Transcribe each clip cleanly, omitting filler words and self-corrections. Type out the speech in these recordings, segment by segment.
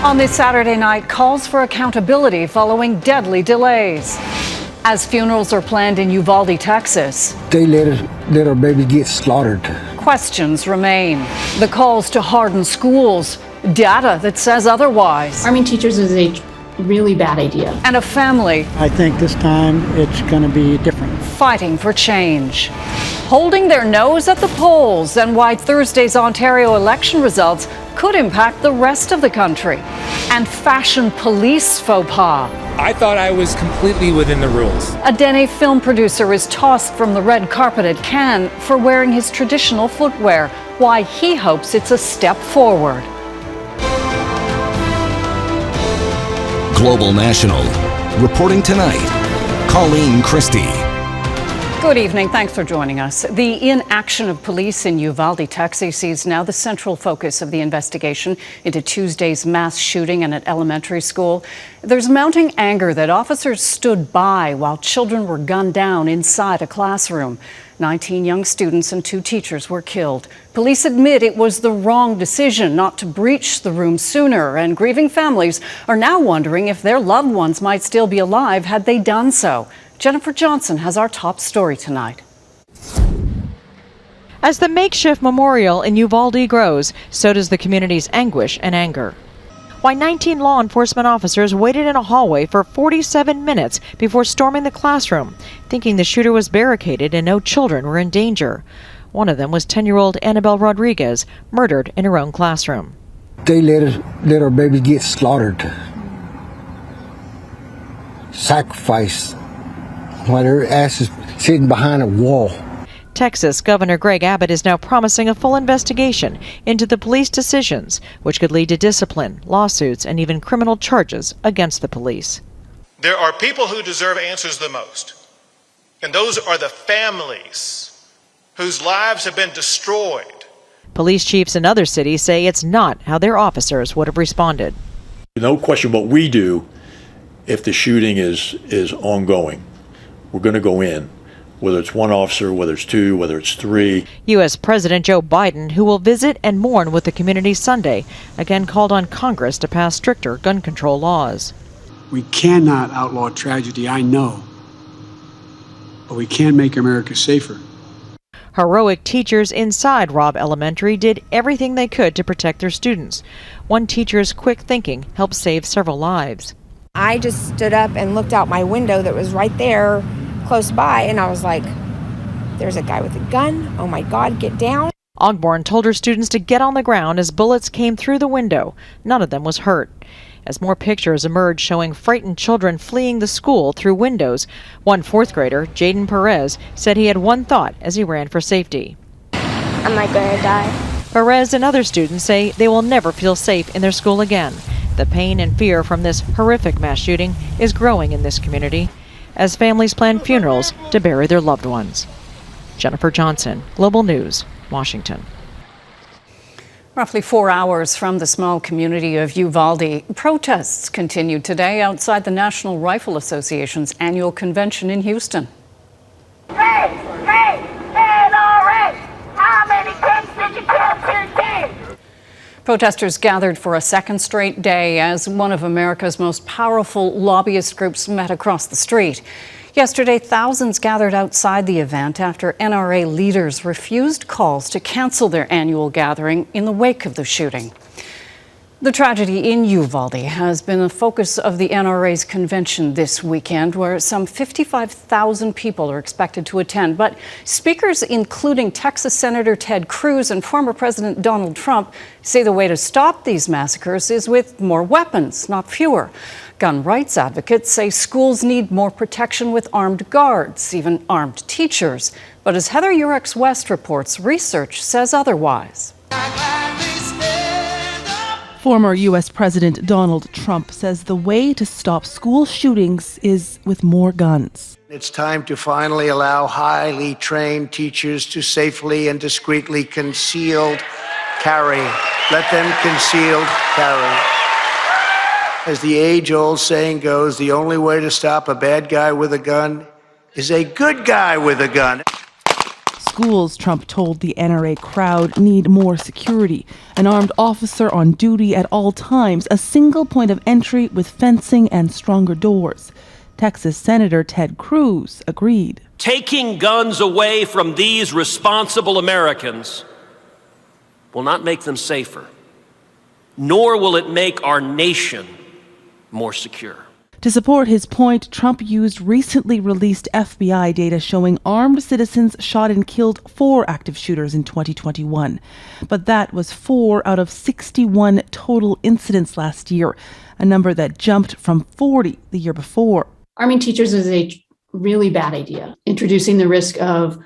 On this Saturday night, calls for accountability following deadly delays. As funerals are planned in Uvalde, Texas, they let our baby get slaughtered. Questions remain. The calls to harden schools, data that says otherwise. Arming teachers is a really bad idea. And a family, I think this time it's going to be different. Fighting for change. Holding their nose at the polls and why Thursday's Ontario election results could impact the rest of the country. And fashion police faux pas. I thought I was completely within the rules. A Dene film producer is tossed from the red carpet at Cannes for wearing his traditional footwear. Why he hopes it's a step forward. Global National. Reporting tonight, Colleen Christie. Good evening. Thanks for joining us. The inaction of police in Uvalde, Texas is now the central focus of the investigation into Tuesday's mass shooting in an elementary school. There's mounting anger that officers stood by while children were gunned down inside a classroom. 19 young students and 2 teachers were killed. Police admit it was the wrong decision not to breach the room sooner, and grieving families are now wondering if their loved ones might still be alive had they done so. Jennifer Johnson has our top story tonight. As the makeshift memorial in Uvalde grows, so does the community's anguish and anger. Why 19 law enforcement officers waited in a hallway for 47 minutes before storming the classroom, thinking the shooter was barricaded and no children were in danger. One of them was 10-year-old Annabelle Rodriguez, murdered in her own classroom. They let our baby get slaughtered. Sacrificed. While her ass is sitting behind a wall. Texas Governor Greg Abbott is now promising a full investigation into the police decisions, which could lead to discipline, lawsuits, and even criminal charges against the police. There are people who deserve answers the most, and those are the families whose lives have been destroyed. Police chiefs in other cities say it's not how their officers would have responded. No question what we do if the shooting is ongoing. We're going to go in, whether it's one officer, whether it's 2, whether it's 3. U.S. President Joe Biden, who will visit and mourn with the community Sunday, again called on Congress to pass stricter gun control laws. We cannot outlaw tragedy, I know, but we can make America safer. Heroic teachers inside Robb Elementary did everything they could to protect their students. One teacher's quick thinking helped save several lives. I just stood up and looked out my window that was right there close by, and I was like, there's a guy with a gun. Oh my God, get down. Ogborn told her students to get on the ground as bullets came through the window. None of them was hurt. As more pictures emerged showing frightened children fleeing the school through windows, one 4th grader, Jaden Perez, said he had one thought as he ran for safety. Am I going to die? Perez and other students say they will never feel safe in their school again. The pain and fear from this horrific mass shooting is growing in this community as families plan funerals to bury their loved ones. Jennifer Johnson, Global News, Washington. Roughly 4 hours from the small community of Uvalde, protests continued today outside the National Rifle Association's annual convention in Houston. Hey, NRA! How many kids did you kill today? Protesters gathered for a second straight day as one of America's most powerful lobbyist groups met across the street. Yesterday, thousands gathered outside the event after NRA leaders refused calls to cancel their annual gathering in the wake of the shooting. The tragedy in Uvalde has been a focus of the NRA's convention this weekend, where some 55,000 people are expected to attend. But speakers, including Texas Senator Ted Cruz and former President Donald Trump, say the way to stop these massacres is with more weapons, not fewer. Gun rights advocates say schools need more protection with armed guards, even armed teachers. But as Heather Yourex-West reports, research says otherwise. Former U.S. President Donald Trump says the way to stop school shootings is with more guns. It's time to finally allow highly trained teachers to safely and discreetly concealed carry. Let them concealed carry. As the age-old saying goes, the only way to stop a bad guy with a gun is a good guy with a gun. schools, Trump told the NRA crowd, need more security. An armed officer on duty at all times, a single point of entry with fencing and stronger doors. Texas Senator Ted Cruz agreed. Taking guns away from these responsible Americans will not make them safer, nor will it make our nation more secure. To support his point, Trump used recently released FBI data showing armed citizens shot and killed 4 active shooters in 2021. But that was 4 out of 61 total incidents last year, a number that jumped from 40 the year before. Arming teachers is a really bad idea. Introducing the risk of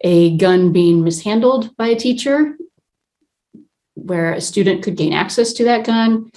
a gun being mishandled by a teacher, where a student could gain access to that gun,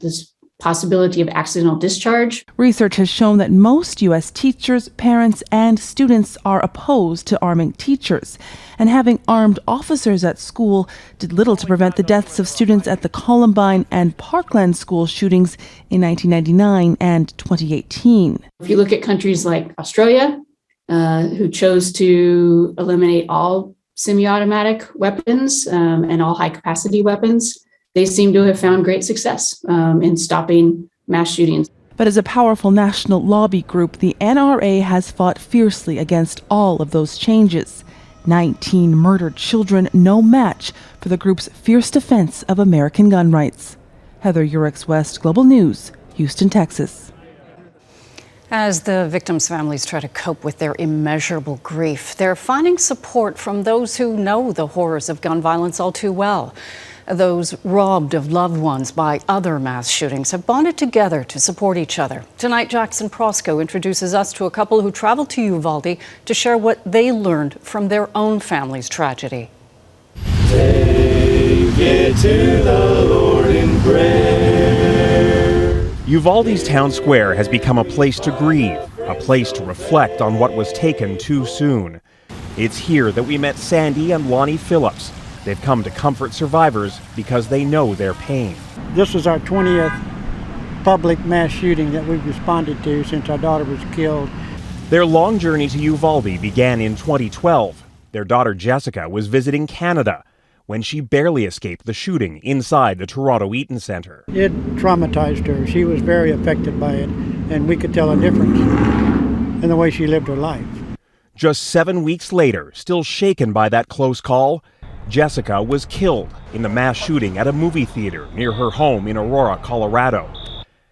this possibility of accidental discharge. Research has shown that most U.S. teachers, parents, and students are opposed to arming teachers. And having armed officers at school did little to prevent the deaths of students at the Columbine and Parkland school shootings in 1999 and 2018. If you look at countries like Australia, who chose to eliminate all semi-automatic weapons and all high-capacity weapons, they seem to have found great success in stopping mass shootings. But as a powerful national lobby group, the NRA has fought fiercely against all of those changes. 19 murdered children, no match for the group's fierce defense of American gun rights. Heather Yourex-West, Global News, Houston, Texas. As the victims' families try to cope with their immeasurable grief, they're finding support from those who know the horrors of gun violence all too well. Those robbed of loved ones by other mass shootings have bonded together to support each other. Tonight, Jackson Prosco introduces us to a couple who traveled to Uvalde to share what they learned from their own family's tragedy. Take it to the Lord in prayer. Uvalde's town square has become a place to grieve, a place to reflect on what was taken too soon. It's here that we met Sandy and Lonnie Phillips. They've come to comfort survivors because they know their pain. This was our 20th public mass shooting that we've responded to since our daughter was killed. Their long journey to Uvalde began in 2012. Their daughter Jessica was visiting Canada when she barely escaped the shooting inside the Toronto Eaton Centre. It traumatized her. She was very affected by it, and we could tell a difference in the way she lived her life. Just 7 weeks later, still shaken by that close call, Jessica was killed in the mass shooting at a movie theater near her home in Aurora, Colorado.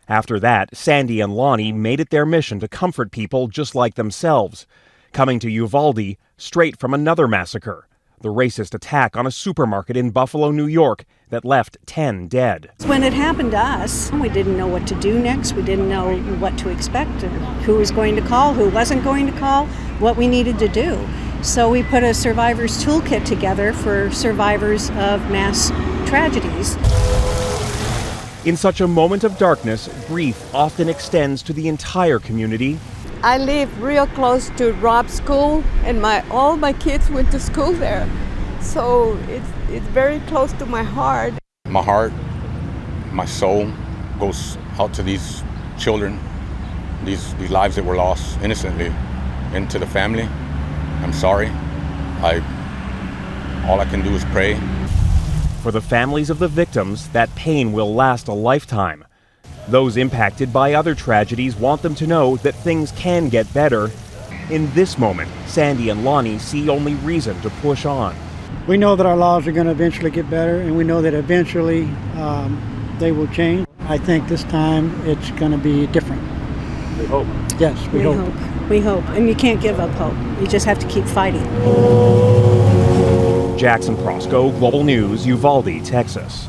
After that, Sandy and Lonnie made it their mission to comfort people just like themselves, coming to Uvalde straight from another massacre, the racist attack on a supermarket in Buffalo, New York that left 10 dead. When it happened to us, we didn't know what to do next. We didn't know what to expect, who was going to call, who wasn't going to call, what we needed to do. So we put a survivor's toolkit together for survivors of mass tragedies. In such a moment of darkness, grief often extends to the entire community. I live real close to Robb's school, and all my kids went to school there. So it's very close to my heart. My heart, my soul goes out to these children, these lives that were lost innocently, and to the family. I'm sorry. All I can do is pray. For the families of the victims, that pain will last a lifetime. Those impacted by other tragedies want them to know that things can get better. In this moment, Sandy and Lonnie see only reason to push on. We know that our laws are going to eventually get better, and we know that eventually they will change. I think this time it's going to be different. We hope. Yes, we hope. We hope. And you can't give up hope. You just have to keep fighting. Jackson Prosco, Global News, Uvalde, Texas.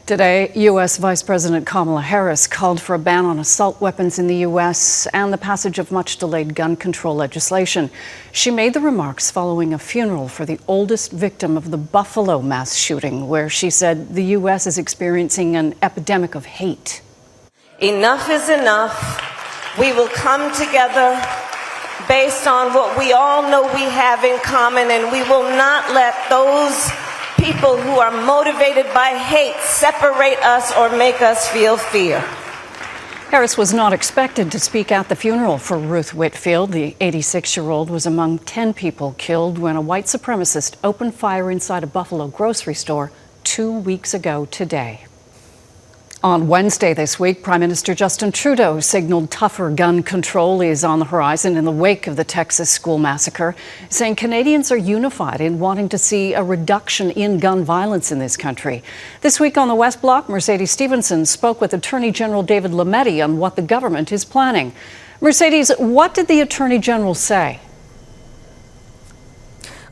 Today, U.S. Vice President Kamala Harris called for a ban on assault weapons in the U.S. and the passage of much-delayed gun control legislation. She made the remarks following a funeral for the oldest victim of the Buffalo mass shooting, where she said the U.S. is experiencing an epidemic of hate. Enough is enough. We will come together based on what we all know we have in common, and we will not let those people who are motivated by hate separate us or make us feel fear. Harris was not expected to speak at the funeral for Ruth Whitfield. The 86-year-old was among 10 people killed when a white supremacist opened fire inside a Buffalo grocery store 2 weeks ago today. On Wednesday this week, Prime Minister Justin Trudeau signaled tougher gun control is on the horizon in the wake of the Texas school massacre, saying Canadians are unified in wanting to see a reduction in gun violence in this country. This week on the West Block, Mercedes Stephenson spoke with Attorney General David Lametti on what the government is planning. Mercedes, what did the Attorney General say?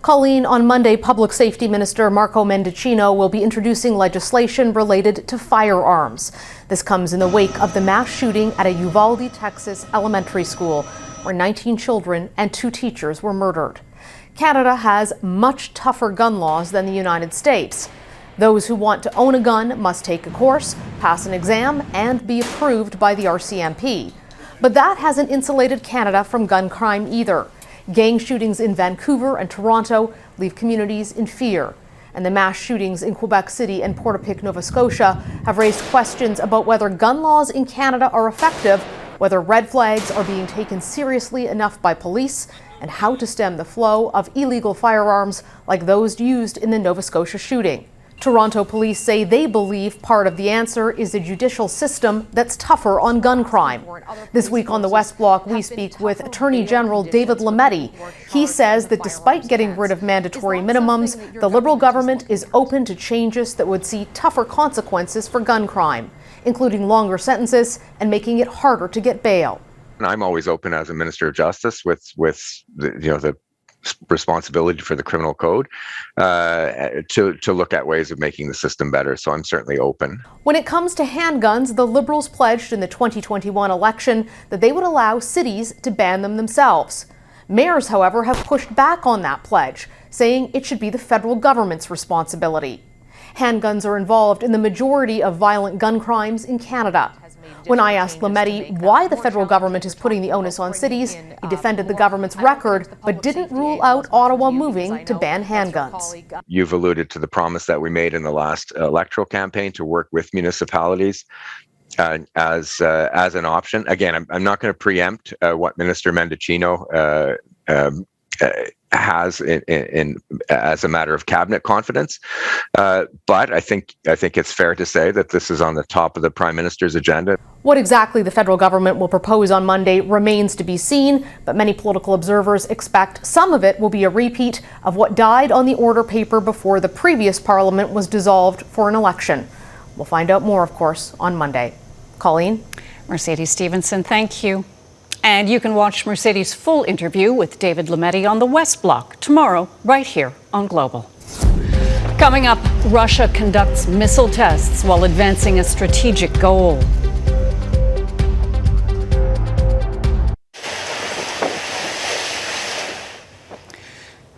Colleen, on Monday, Public Safety Minister Marco Mendicino will be introducing legislation related to firearms. This comes in the wake of the mass shooting at a Uvalde, Texas elementary school, where 19 children and 2 teachers were murdered. Canada has much tougher gun laws than the United States. Those who want to own a gun must take a course, pass an exam, and be approved by the RCMP. But that hasn't insulated Canada from gun crime either. Gang shootings in Vancouver and Toronto leave communities in fear. And the mass shootings in Quebec City and Portapique, Nova Scotia have raised questions about whether gun laws in Canada are effective, whether red flags are being taken seriously enough by police, and how to stem the flow of illegal firearms like those used in the Nova Scotia shooting. Toronto police say they believe part of the answer is a judicial system that's tougher on gun crime. This week on the West Block, we speak with Attorney General David Lametti. He says that despite getting rid of mandatory minimums, the Liberal government is open to changes that would see tougher consequences for gun crime, including longer sentences and making it harder to get bail. And I'm always open as a Minister of Justice with the responsibility for the criminal code to look at ways of making the system better. So I'm certainly open. When it comes to handguns, the Liberals pledged in the 2021 election that they would allow cities to ban them themselves. Mayors, however, have pushed back on that pledge, saying it should be the federal government's responsibility. Handguns are involved in the majority of violent gun crimes in Canada. When I asked Lametti why the federal government is putting the onus on cities, he defended the government's record, but didn't rule out Ottawa moving to ban handguns. You've alluded to the promise that we made in the last electoral campaign to work with municipalities as an option. Again, I'm not going to preempt what Minister Mendicino has in as a matter of cabinet confidence, but I think it's fair to say that this is on the top of the Prime Minister's agenda. What exactly the federal government will propose on Monday remains to be seen, but many political observers expect some of it will be a repeat of what died on the order paper before the previous parliament was dissolved for an election. We'll find out more, of course, on Monday. Colleen? Mercedes Stephenson, thank you. And you can watch Mercedes' full interview with David Lametti on the West Block tomorrow, right here on Global. Coming up, Russia conducts missile tests while advancing a strategic goal.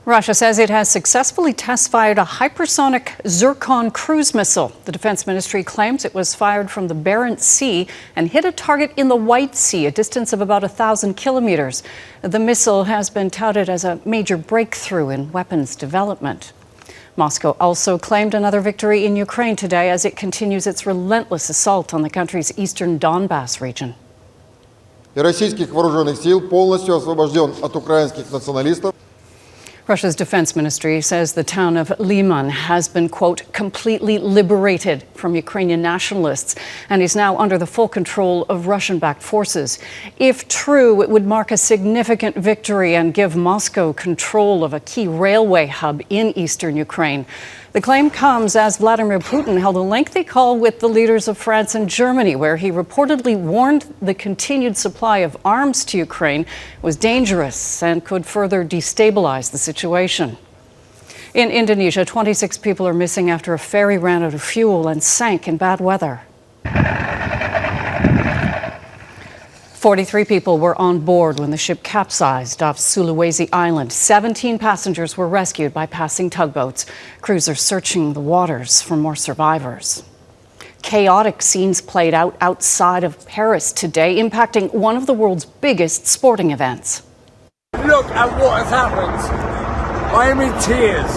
Russia says it has successfully test-fired a hypersonic Zircon cruise missile. The Defense Ministry claims it was fired from the Barents Sea and hit a target in the White Sea, a distance of about 1,000 kilometers. The missile has been touted as a major breakthrough in weapons development. Moscow also claimed another victory in Ukraine today as it continues its relentless assault on the country's eastern Donbass region. Российских вооруженных сил полностью освобожден от украинских националистов. Russia's defense ministry says the town of Liman has been, quote, completely liberated from Ukrainian nationalists and is now under the full control of Russian-backed forces. If true, it would mark a significant victory and give Moscow control of a key railway hub in eastern Ukraine. The claim comes as Vladimir Putin held a lengthy call with the leaders of France and Germany, where he reportedly warned the continued supply of arms to Ukraine was dangerous and could further destabilize the situation. In Indonesia, 26 people are missing after a ferry ran out of fuel and sank in bad weather. 43 people were on board when the ship capsized off Sulawesi Island. 17 passengers were rescued by passing tugboats. Crews are searching the waters for more survivors. Chaotic scenes played out outside of Paris today, impacting one of the world's biggest sporting events. Look at what has happened. I am in tears.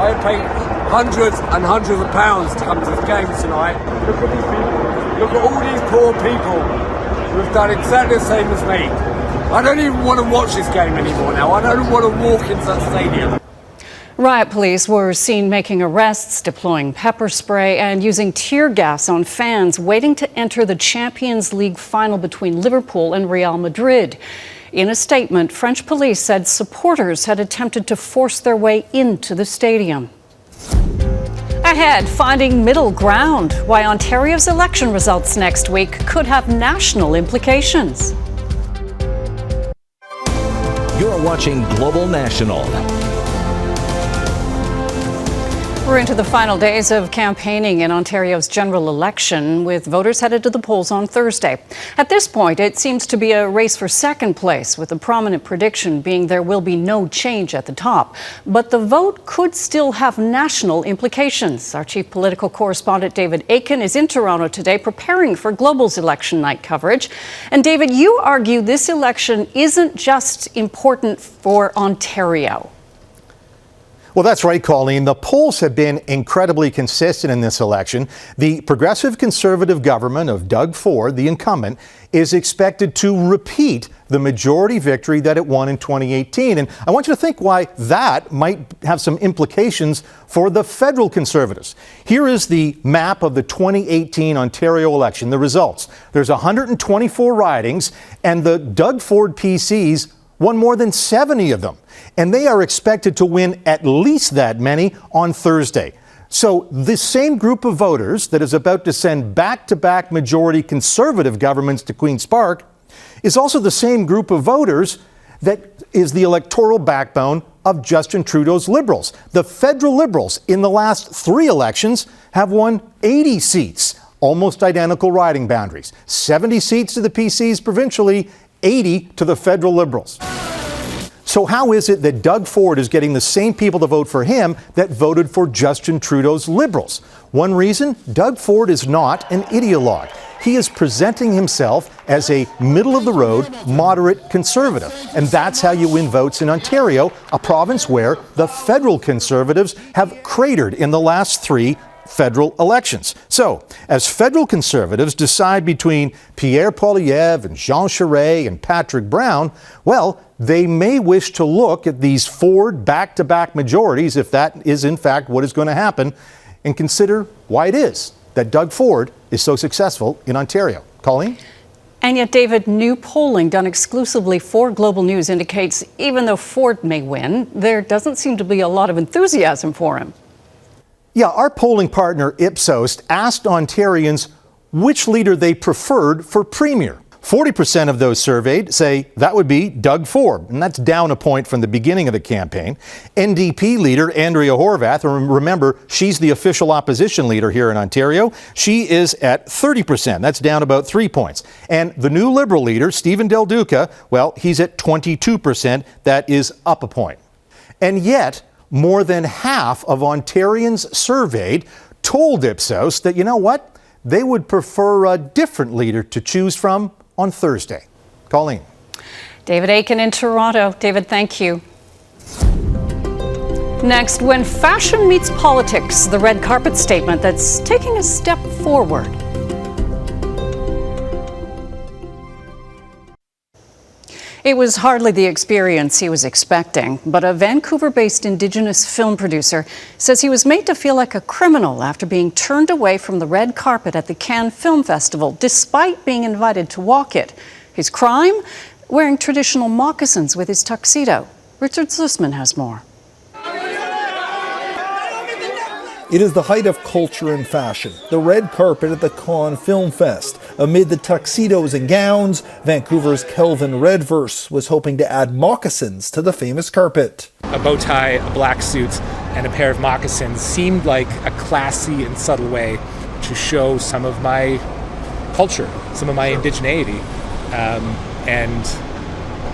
I paid hundreds and hundreds of pounds to come to this game tonight. Look at these people. Look at all these poor people. who have done exactly the same as me. I don't even want to watch this game anymore now. I don't want to walk into that stadium. Riot police were seen making arrests, deploying pepper spray, and using tear gas on fans waiting to enter the Champions League final between Liverpool and Real Madrid. In a statement, French police said supporters had attempted to force their way into the stadium. Ahead, finding middle ground, why Ontario's election results next week could have national implications. You're watching Global National. We're into the final days of campaigning in Ontario's general election, with voters headed to the polls on Thursday. At this point, it seems to be a race for second place, with a prominent prediction being there will be no change at the top. But the vote could still have national implications. Our chief political correspondent, David Akin, is in Toronto today preparing for Global's election night coverage. And David, you argue this election isn't just important for Ontario. Well, that's right, Colleen. The polls have been incredibly consistent in this election. The progressive conservative government of Doug Ford, the incumbent, is expected to repeat the majority victory that it won in 2018. And I want you to think why that might have some implications for the federal Conservatives. Here is the map of the 2018 Ontario election, the results. There's 124 ridings, and the Doug Ford PCs won more than 70 of them. And they are expected to win at least that many on Thursday. So this same group of voters that is about to send back-to-back majority Conservative governments to Queen's Park is also the same group of voters that is the electoral backbone of Justin Trudeau's Liberals. The federal Liberals in the last 3 elections have won 80 seats, almost identical riding boundaries. 70 seats to the PCs provincially, 80 to the federal Liberals. So how is it that Doug Ford is getting the same people to vote for him that voted for Justin Trudeau's Liberals? One reason, Doug Ford is not an ideologue. He is presenting himself as a middle-of-the-road, moderate conservative. And that's how you win votes in Ontario, a province where the federal Conservatives have cratered in the last 3 federal elections. So, as federal Conservatives decide between Pierre Poilievre and Jean Charest and Patrick Brown, well, they may wish to look at these Ford back-to-back majorities, if that is in fact what is going to happen, and consider why it is that Doug Ford is so successful in Ontario. Colleen? And yet, David, new polling done exclusively for Global News indicates even though Ford may win, there doesn't seem to be a lot of enthusiasm for him. Yeah, our polling partner Ipsos asked Ontarians which leader they preferred for premier. 40% of those surveyed say that would be Doug Ford, and that's down a point from the beginning of the campaign. NDP leader Andrea Horwath, remember, she's the official opposition leader here in Ontario, she is at 30%. That's down about 3 points. And the new Liberal leader, Stephen Del Duca, well, he's at 22%. That is up a point. And yet, more than half of Ontarians surveyed told Ipsos that, you know what, they would prefer a different leader to choose from on Thursday. Colleen. David Akin in Toronto. David, thank you. Next, when fashion meets politics, the red carpet statement that's taking a step forward. It was hardly the experience he was expecting, but a Vancouver-based Indigenous film producer says he was made to feel like a criminal after being turned away from the red carpet at the Cannes Film Festival, despite being invited to walk it. His crime? Wearing traditional moccasins with his tuxedo. Richard Zussman has more. It is the height of culture and fashion, the red carpet at the Cannes Film Fest. Amid the tuxedos and gowns, Vancouver's Kelvin Redverse was hoping to add moccasins to the famous carpet. A bow tie, a black suit, and a pair of moccasins seemed like a classy and subtle way to show some of my culture, some of my indigeneity. And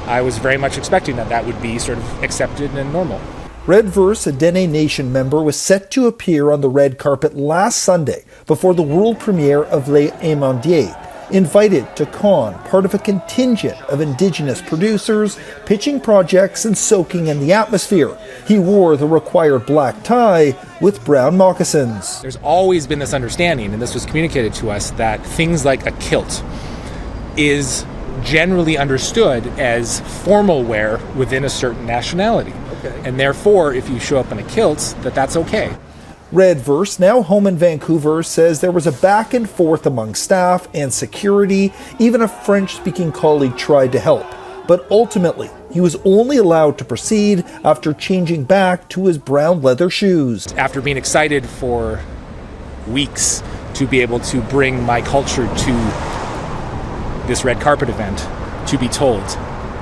I was very much expecting that would be sort of accepted and normal. Redverse, a Dene Nation member, was set to appear on the red carpet last Sunday before the world premiere of Les Amandiers. Invited to Cannes, part of a contingent of Indigenous producers, pitching projects and soaking in the atmosphere. He wore the required black tie with brown moccasins. There's always been this understanding, and this was communicated to us, that things like a kilt is generally understood as formal wear within a certain nationality. Okay. And therefore, if you show up in a kilt, that's okay. Redverse, now home in Vancouver, says there was a back and forth among staff and security. Even a French-speaking colleague tried to help. But ultimately, he was only allowed to proceed after changing back to his brown leather shoes. After being excited for weeks to be able to bring my culture to this red carpet event, to be told,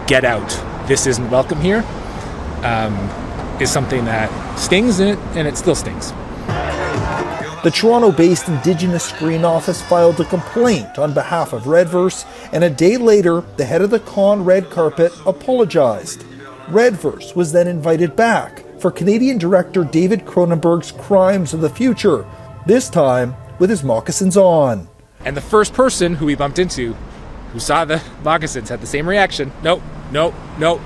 get out, this isn't welcome here, is something that stings, and it still stings. The Toronto-based Indigenous Screen Office filed a complaint on behalf of Redverse, and a day later, the head of the Con red carpet apologized. Redverse was then invited back for Canadian director David Cronenberg's Crimes of the Future, this time with his moccasins on. And the first person who we bumped into, who saw the moccasins, had the same reaction. Nope, nope, nope.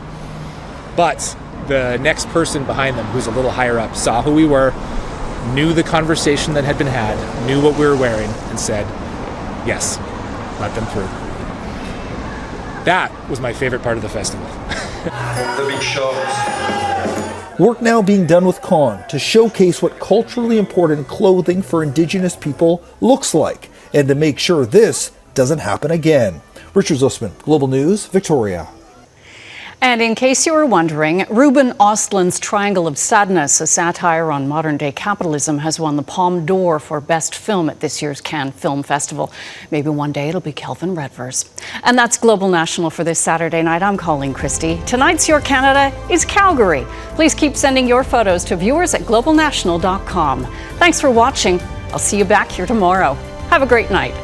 But the next person behind them, who's a little higher up, saw who we were, knew the conversation that had been had, knew what we were wearing, and said, yes, let them through. That was my favorite part of the festival. The big shows. Work now being done with Con to showcase what culturally important clothing for Indigenous people looks like, and to make sure this doesn't happen again. Richard Zussman, Global News, Victoria. And in case you were wondering, Ruben Östlund's Triangle of Sadness, a satire on modern-day capitalism, has won the Palme d'Or for Best Film at this year's Cannes Film Festival. Maybe one day it'll be Kelvin Redverse. And that's Global National for this Saturday night. I'm Colleen Christie. Tonight's Your Canada is Calgary. Please keep sending your photos to viewers at globalnational.com. Thanks for watching. I'll see you back here tomorrow. Have a great night.